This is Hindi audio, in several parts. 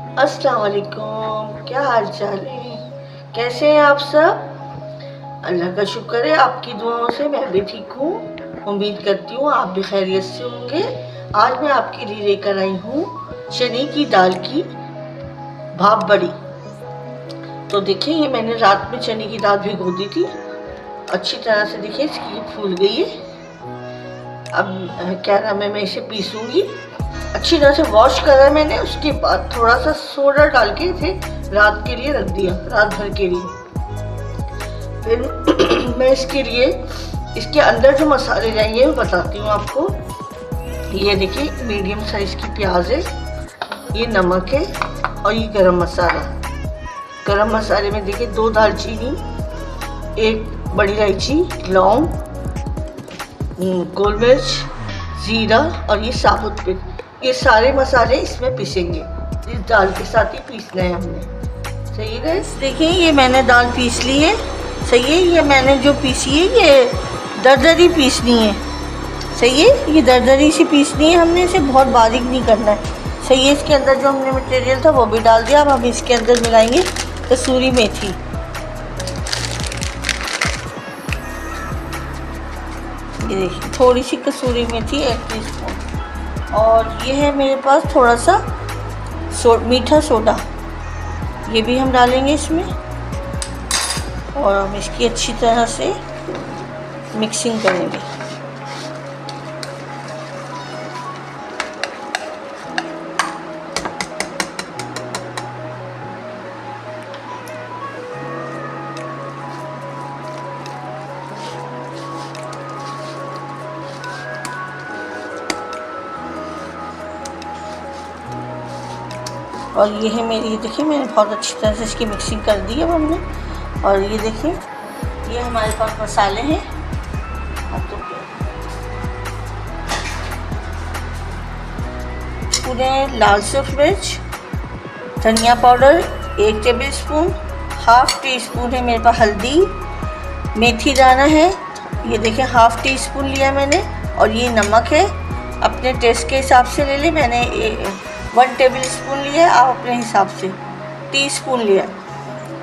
अस्सलाम वालेकुम, क्या हाल चाल है? कैसे हैं आप सब? अल्लाह का शुक्र है, आपकी दुआओं से मैं भी ठीक हूँ। उम्मीद करती हूँ आप भी खैरियत से होंगे। आज मैं आपके लिए लेकर आई हूँ चने की दाल की भाप बड़ी। तो देखिए, ये मैंने रात में चने की दाल भिगो दी थी। अच्छी तरह से देखिए इसकी फूल गई है। अब क्या नाम है, मैं इसे पीसूंगी। अच्छी तरह से वॉश करा मैंने, उसके बाद थोड़ा सा सोडा डाल के इसे रात के लिए रख दिया, रात भर के लिए। फिर मैं इसके लिए इसके अंदर जो मसाले जाएंगे मैं बताती हूँ आपको। ये देखिए, मीडियम साइज की प्याज है, ये नमक है और ये गरम मसाला। गरम मसाले में देखिए 2 दालचीनी, 1 बड़ी इलायची, लौंग, गोल मिर्च, जीरा और ये साबुत मिर्च। ये सारे मसाले इसमें पीसेंगे, इस दाल के साथ ही पीसना है हमने। सही है गाइस, देखिए ये मैंने दाल पीस ली है। सही है, ये मैंने जो पीसी है ये दरदरी पीसनी है। सही है, ये दरदरी सी पीसनी है हमने, इसे बहुत बारीक नहीं करना है। सही है, इसके अंदर जो हमने मटेरियल था वो भी डाल दिया। अब हम इसके अंदर मिलाएंगे कसूरी मेथी। ये देखिए, थोड़ी सी कसूरी मेथी 1 टीस्पून। और ये है मेरे पास थोड़ा सा मीठा सोडा, ये भी हम डालेंगे इसमें। और हम इसकी अच्छी तरह से मिक्सिंग करेंगे। और ये है मेरी, ये देखिए मैंने बहुत अच्छी तरह से इसकी मिक्सिंग कर दी है अब हमने। और ये देखिए, ये हमारे पास मसाले हैं। पूरे लाल सूख मिर्च, धनिया पाउडर 1 टेबल स्पून, 1/2 टीस्पून है मेरे पास हल्दी, मेथी दाना है, ये देखिए 1/2 टीस्पून लिया मैंने। और ये नमक है, अपने टेस्ट के हिसाब से ले लें। मैंने 1 टेबल स्पून लिया है, आप अपने हिसाब से टीस्पून लिया।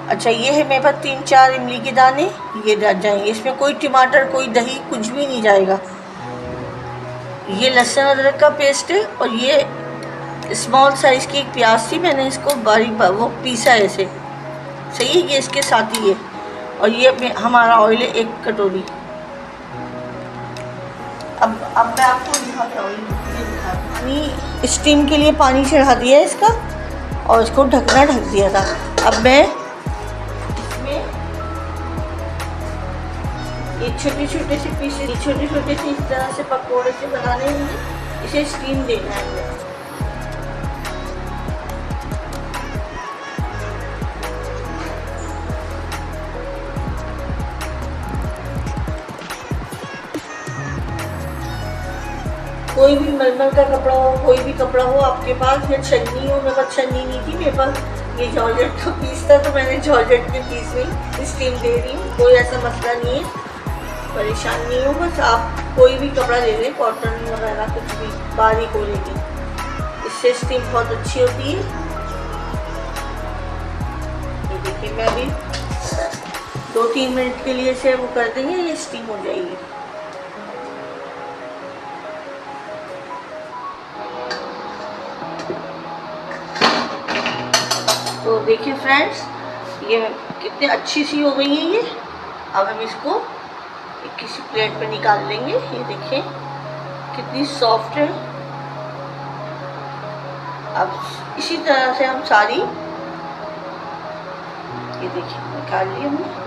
अच्छा, ये है मेरे पास 3-4 इमली के दाने, ये डल जाएंगे इसमें। कोई टमाटर, कोई दही, कुछ भी नहीं जाएगा। ये लहसुन अदरक का पेस्ट है। और ये स्मॉल साइज की एक प्याज थी, मैंने इसको बारीक वो पीसा है ऐसे। सही है, ये इसके साथ ही है। और ये हमारा ऑयल है 1 कटोरी। अब मैं आपको दिखाता हूँ। पानी स्टीम के लिए पानी चढ़ा दिया है इसका, और इसको ढक दिया था। अब मैं इसमें ये छोटे छोटे से पीसेस, छोटे छोटे से इस तरह से पकौड़े से बनाने हैं। इसे स्टीम देना है। कोई भी मलमल का कपड़ा हो, कोई भी कपड़ा हो आपके पास, या छन्नी हो। मेरे पास छन्नी नहीं थी, मेरे पास ये जॉर्जेट का पीस था, तो मैंने जॉर्जेट के पीस में स्टीम दे रही हूँ। कोई ऐसा मसला नहीं है, परेशान नहीं हो। बस आप कोई भी कपड़ा ले लें, कॉटन वगैरह कुछ भी बारीक हो, लेकिन इससे स्टीम बहुत अच्छी होती है। ये देखिए, मैं भी 2-3 मिनट के लिए इसे वो कर देंगे, ये स्टीम हो जाएगी। तो देखिए फ्रेंड्स, ये कितनी अच्छी सी हो गई है ये। अब हम इसको किसी प्लेट पे निकाल लेंगे। ये देखिए कितनी सॉफ्ट है। अब इसी तरह से हम सारी, ये देखिए निकाल ली हमने।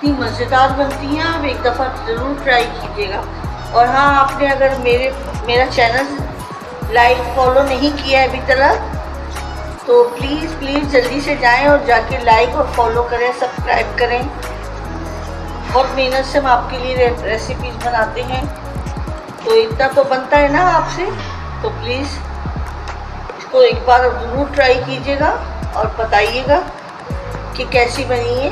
इतनी मज़ेदार बनती हैं, आप एक दफ़ा ज़रूर ट्राई कीजिएगा। और हाँ, आपने अगर मेरा चैनल लाइक फॉलो नहीं किया है अभी तक, तो प्लीज़ जल्दी से जाएं और जाके लाइक और फॉलो करें, सब्सक्राइब करें। बहुत मेहनत से हम आपके लिए रेसिपीज़ बनाते हैं। तो इतना तो बनता है ना आपसे, तो प्लीज़ इसको एक बार ज़रूर ट्राई कीजिएगा और बताइएगा कि कैसी बनी है।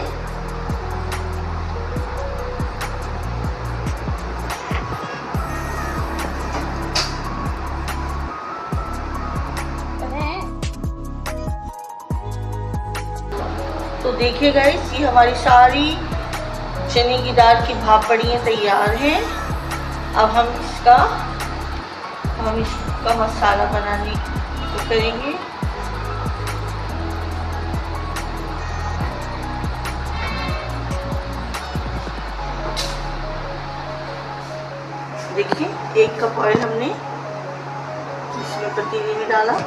तो देखिए गाइस, ये हमारी सारी चने की दाल की भाप बड़ियाँ तैयार हैं। अब हम इसका मसाला बनाने को करेंगे। देखिए 1 कप ऑयल हमने इसमें पतीले में डाला।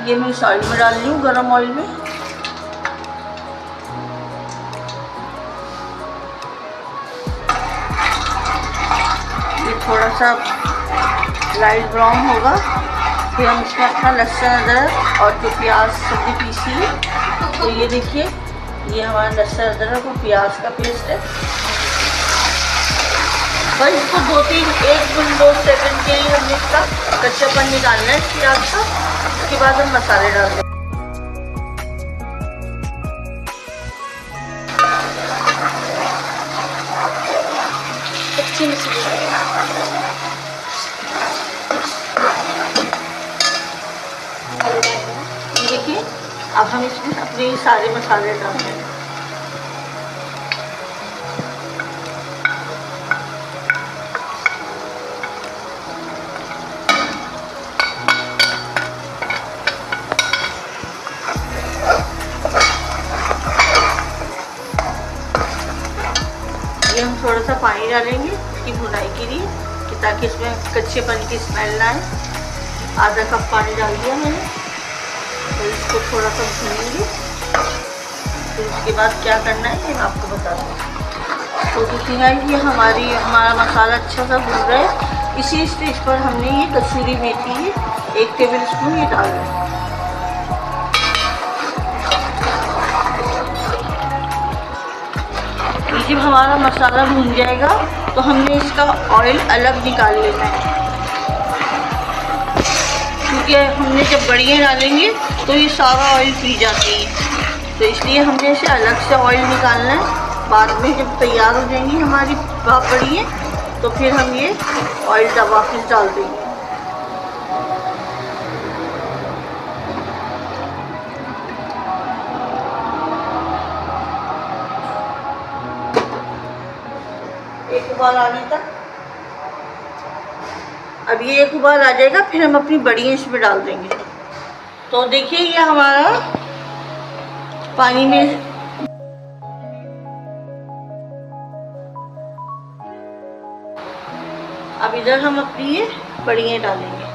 ये मैं इस ऑयल में डाल रही हूँ, गरम ऑयल में। ये थोड़ा सा लाइट ब्राउन होगा, फिर हम इसमें अपना लहसुन अदरक और जो प्याज सब्जी पीसी है, तो ये देखिए ये हमारा लहसुन अदरक और प्याज का पेस्ट है। बस इसको 2 सेकंड के लिए हमने इसका कच्चापन निकालना है इस प्याज का। उसके बाद हम मसाले डाल देंगे। देखिए अब हम इसमें अपने सारे मसाले डाल देंगे। हम थोड़ा सा पानी डालेंगे इसकी भुनाई के लिए, कि ताकि इसमें कच्चेपन की स्मेल ना आए। आधा कप पानी डाल दिया मैंने, तो इसको थोड़ा सा भूनेंगे। फिर उसके बाद क्या करना है ये मैं आपको बता दूँ। तो देखिए ये हमारा मसाला अच्छा सा भून रहा है। इसी स्टेज पर हमने ये कसूरी मेथी है 1 टेबल स्पून ये डाल रहे हैं। जब हमारा मसाला भून जाएगा तो हमने इसका ऑयल अलग निकाल लेना है, क्योंकि हमने जब बड़ियाँ डालेंगे तो ये सारा ऑयल पी जाती है, तो इसलिए हमने इसे अलग से ऑयल निकालना है। बाद में जब तैयार हो जाएंगी हमारी भाप बड़ियाँ, तो फिर हम ये ऑयल वापस डाल देंगे। एक उबाल आने तक, अब ये एक उबाल आ जाएगा, फिर हम अपनी बड़ियाँ इसमें डाल देंगे। तो देखिए ये हमारा पानी में अब इधर हम अपनी ये बड़ियाँ डालेंगे।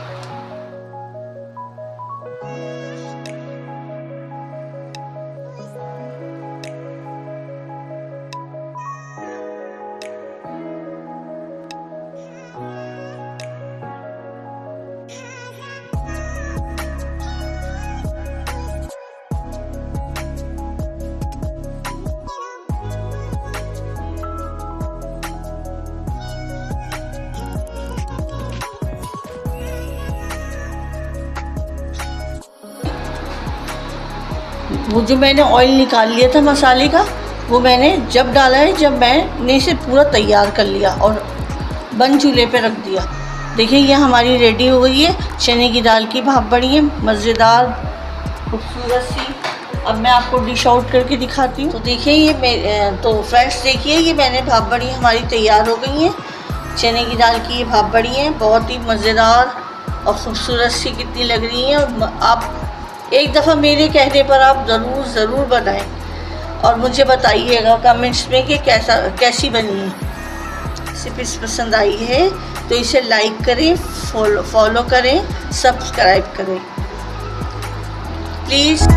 वो जो मैंने ऑयल निकाल लिया था मसाले का, वो मैंने जब डाला है जब मैंने इसे पूरा तैयार कर लिया और बंद चूल्हे पे रख दिया। देखिए ये हमारी रेडी हो गई है चने की दाल की भाप बड़ियाँ, मज़ेदार खूबसूरत सी। अब मैं आपको डिश आउट करके दिखाती हूँ। तो देखिए ये तो फ्रेंड्स देखिए ये मैंने भाप बड़ियाँ हमारी तैयार हो गई हैं। चने की दाल की ये भाप बड़ियाँ बहुत ही मज़ेदार और ख़ूबसूरत सी कितनी लग रही हैं। और आप एक दफ़ा मेरे कहने पर आप ज़रूर बनाएं और मुझे बताइएगा कमेंट्स में कि कैसी बनी है। रेसिपी पसंद आई है तो इसे लाइक करें, फॉलो करें, सब्सक्राइब करें प्लीज़।